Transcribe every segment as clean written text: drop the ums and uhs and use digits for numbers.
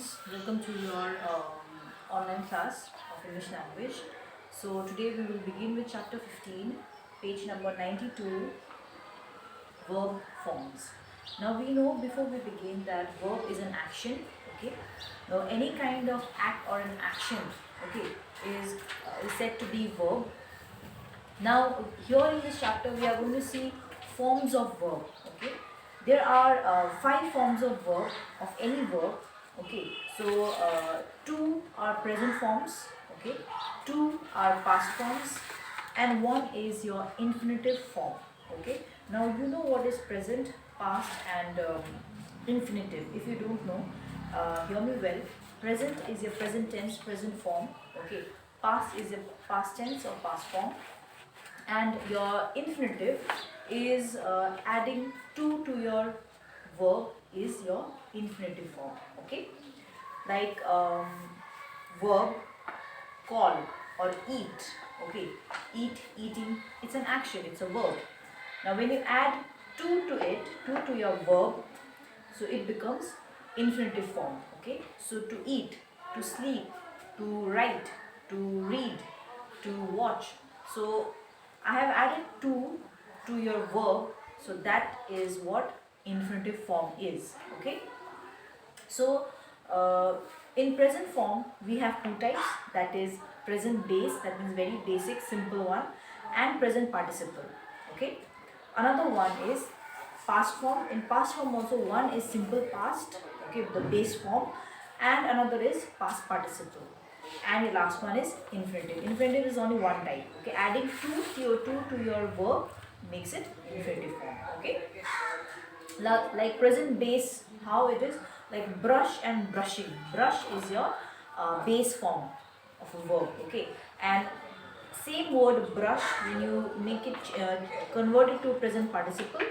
students, welcome to your online class of English language. So today we will begin with chapter 15, page number 92, Verb Forms. Now we know before we begin that verb is an action, okay. Now any kind of act or an action, okay, is said to be verb. Now here in this chapter we are going to see forms of verb, okay. There are 5 forms of verb, of any verb, okay. So 2 are present forms, okay, 2 are past forms, and 1 is your infinitive form, okay. Now you know what is present, past and infinitive. If you don't know, hear me well. Present is your present tense, present form, okay. Past is a past tense or past form, and your infinitive is adding to your verb is your infinitive form, okay. Like verb call or eat, okay. Eat, eating, it's an action, it's a verb. Now when you add to it, to your verb, so it becomes infinitive form, okay. So to eat, to sleep, to write, to read, to watch. So I have added to your verb, so that is what infinitive form is, okay. So in present form we have 2 types, that is present base, that means very basic simple one, and present participle, okay. Another one is past form. In past form also one is simple past, okay, the base form, and another is past participle, and the last one is infinitive. Infinitive is only one type, okay. Adding to your verb makes it infinitive form, okay. Like present base, how it is, like brush and brushing. Brush is your base form of a verb, okay. And same word brush, when you make it convert it to present participle,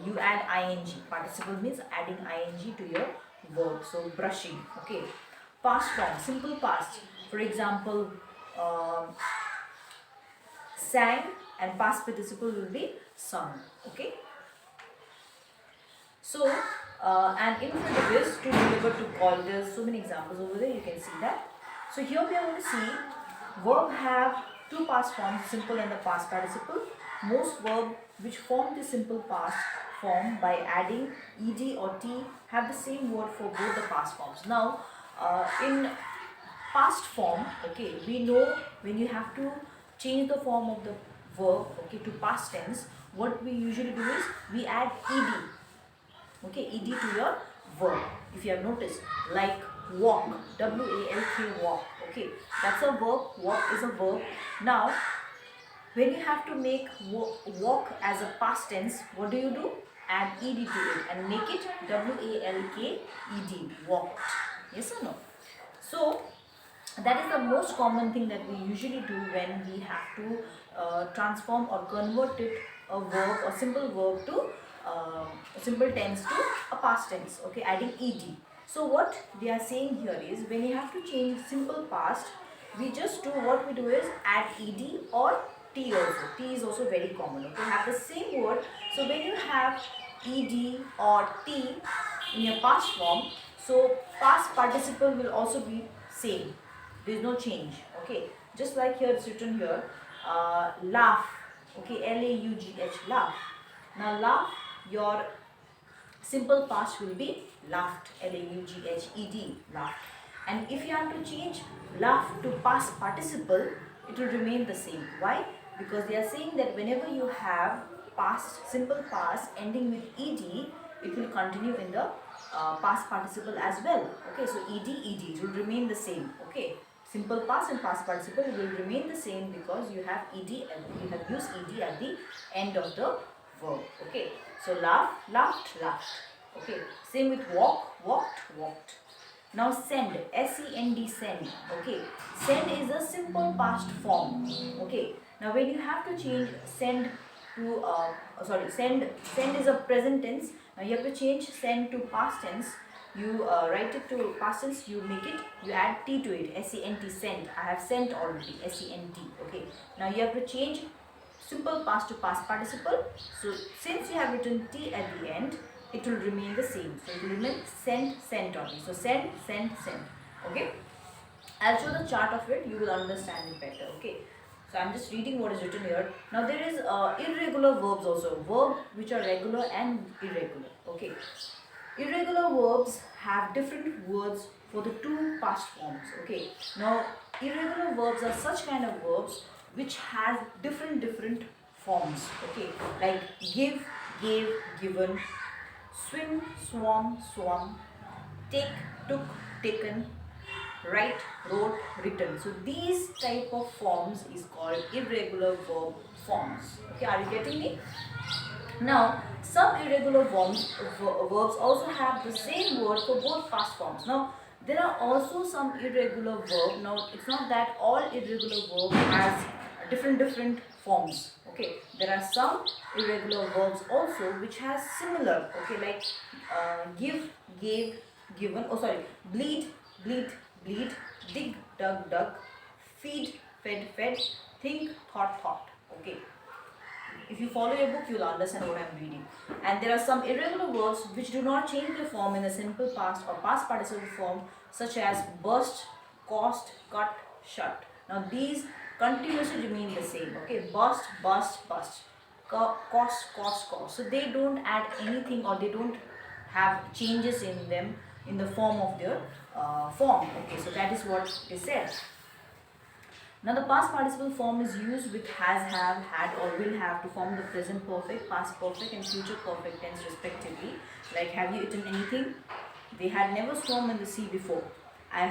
you add ing. Participle means adding ing to your verb. So brushing, okay. Past form, simple past. For example, sang, and past participle will be sung, okay. So and infinitive is to deliver, to call. There's so many examples over there, you can see that. So here we are going to see verb have 2 past forms, simple and the past participle. Most verb which form the simple past form by adding ed or t have the same word for both the past forms. Now in past form, okay, we know when you have to change the form of the verb, okay, to past tense, what we usually do is we add ed, okay, ed to your verb. If you have noticed, like walk, W-A-L-K, walk, okay, that's a verb. Walk is a verb. Now when you have to make walk as a past tense, what do? Add ed to it and make it W-A-L-K-E-D, walked. Yes or no? So that is the most common thing that we usually do when we have to transform or convert it, a verb or simple verb to simple tense to a past tense, okay, adding ed. So what we are saying here is, when you have to change simple past, we just do, what we do is add ed or t also. T is also very common, okay, have the same word. So when you have ed or t in your past form, so past participle will also be same. There is no change, okay. Just like here it's written here, laugh, okay, L-A-U-G-H, laugh. Now laugh, your simple past will be laughed, L-A-U-G-H-E-D, laughed. And if you have to change laugh to past participle, it will remain the same. Why? Because they are saying that whenever you have past, simple past ending with ed, it will continue in the past participle as well, okay. So ed, it will remain the same, okay. Simple past and past participle will remain the same because you have ed, and you have used ed at the end of the verb, okay. So laugh, laughed, laughed, okay. Same with walk, walked, walked. Now send, S-E-N-D, send, okay. Send is a simple past form, okay. Now when you have to change send to send is a present tense. Now you have to change send to past tense. You write it to past tense, you make it, you add t to it, S-E-N-T, sent. I have sent already, S-E-N-T, okay. Now you have to change simple past to past participle. So since you have written t at the end, it will remain the same. So it will remain sent, sent only. So send, sent, sent. Okay. I'll show the chart of it, you will understand it better. Okay. So I'm just reading what is written here. Now there is irregular verbs also. Verbs which are regular and irregular. Okay. Irregular verbs have different words for the two past forms. Okay. Now irregular verbs are such kind of verbs which has different forms. Okay. Like give, gave, given, swim, swam, swum, take, took, taken, write, wrote, written. So these type of forms is called irregular verb forms. Okay, are you getting me? Now, some irregular verbs also have the same word for both past forms. Now, there are also some irregular verb. Now, it's not that all irregular verb has different forms. Okay, there are some irregular verbs also which has similar. Okay, like give, gave, given. Oh, sorry, bleed, bleed, bleed, dig, dug, dug, feed, fed, fed, think, thought, thought. Okay. If you follow your book, you will understand what I am reading. And there are some irregular verbs which do not change their form in the simple past or past participle form, such as burst, cost, cut, shut. Now these continuously remain the same. Okay, burst, burst, burst, cost, cost, cost. So they don't add anything or they don't have changes in them in the form of their form. Okay, so that is what they said. Now the past participle form is used with has, have, had or will have to form the present perfect, past perfect and future perfect tense respectively. Like have you eaten anything? They had never swum in the sea before. I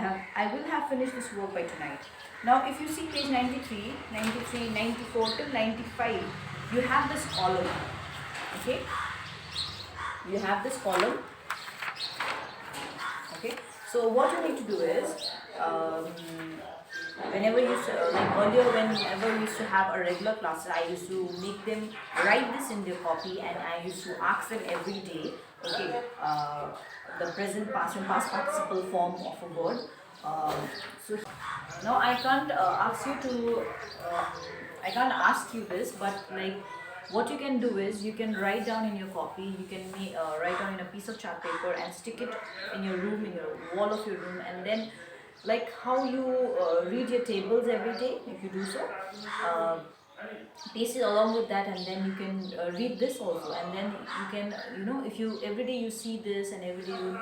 will have finished this work by tonight. Now if you see page 93, 93, 94 till 95, you have this column. Okay? You have this column. Okay? So what you need to do is whenever you like earlier, whenever we used to have a regular classes, I used to make them write this in their copy and I used to ask them every day, okay, the present, past and past participle form of a word. So now I can't ask you this, but like what you can do is you can write down in your copy, you can write down in a piece of chart paper and stick it in your room, in your wall of your room, and then like how you read your tables every day, if you do so, paste it along with that, and then you can read this also, and then you can if you every day you see this and every day you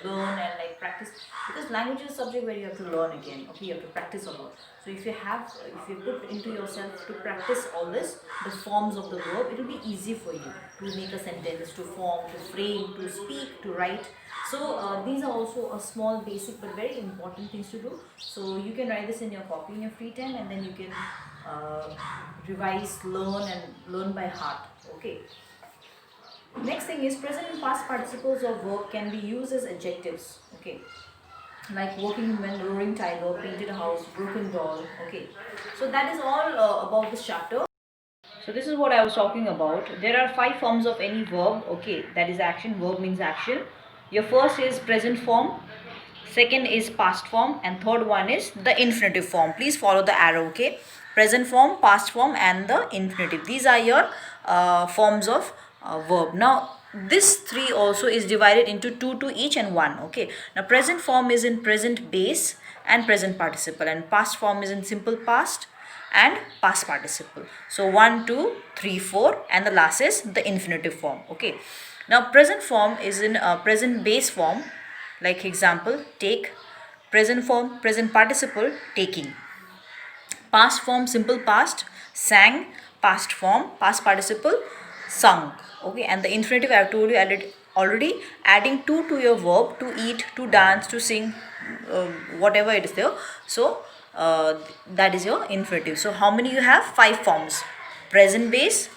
learn and like practice, because language is a subject where you have to learn again. Okay, you have to practice a lot. So if you put into yourself to practice all this, the forms of the verb, it will be easy for you to make a sentence, to form, to frame, to speak, to write. So these are also a small basic but very important things to do. So you can write this in your copy in your free time, and then you can revise, learn by heart. Okay. Next thing is present and past participles of verb can be used as adjectives. Okay. Like walking woman, roaring tiger, painted house, broken doll. Okay. So that is all about this chapter. So this is what I was talking about. There are 5 forms of any verb. Okay. That is action. Verb means action. Your first is present form. Second is past form, and third one is the infinitive form. Please follow the arrow. Okay. Present form, past form and the infinitive. These are your forms of verb. Now this 3 also is divided into 2 to each and 1. Okay. Now present form is in present base and present participle, and past form is in simple past and past participle. So 1, 2, 3, 4 and the last is the infinitive form. Okay. Now present form is in present base form, like example take, present form present participle taking, past form simple past sang, past form past participle sung. Okay, and the infinitive I have told you already, adding to your verb, to eat, to dance, to sing, whatever it is there. So that is your infinitive. So how many you have? 5 forms: present base,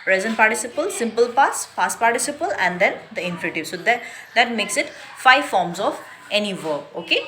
present participle, simple past, past participle, and then the infinitive. So that makes it 5 forms of any verb. Okay.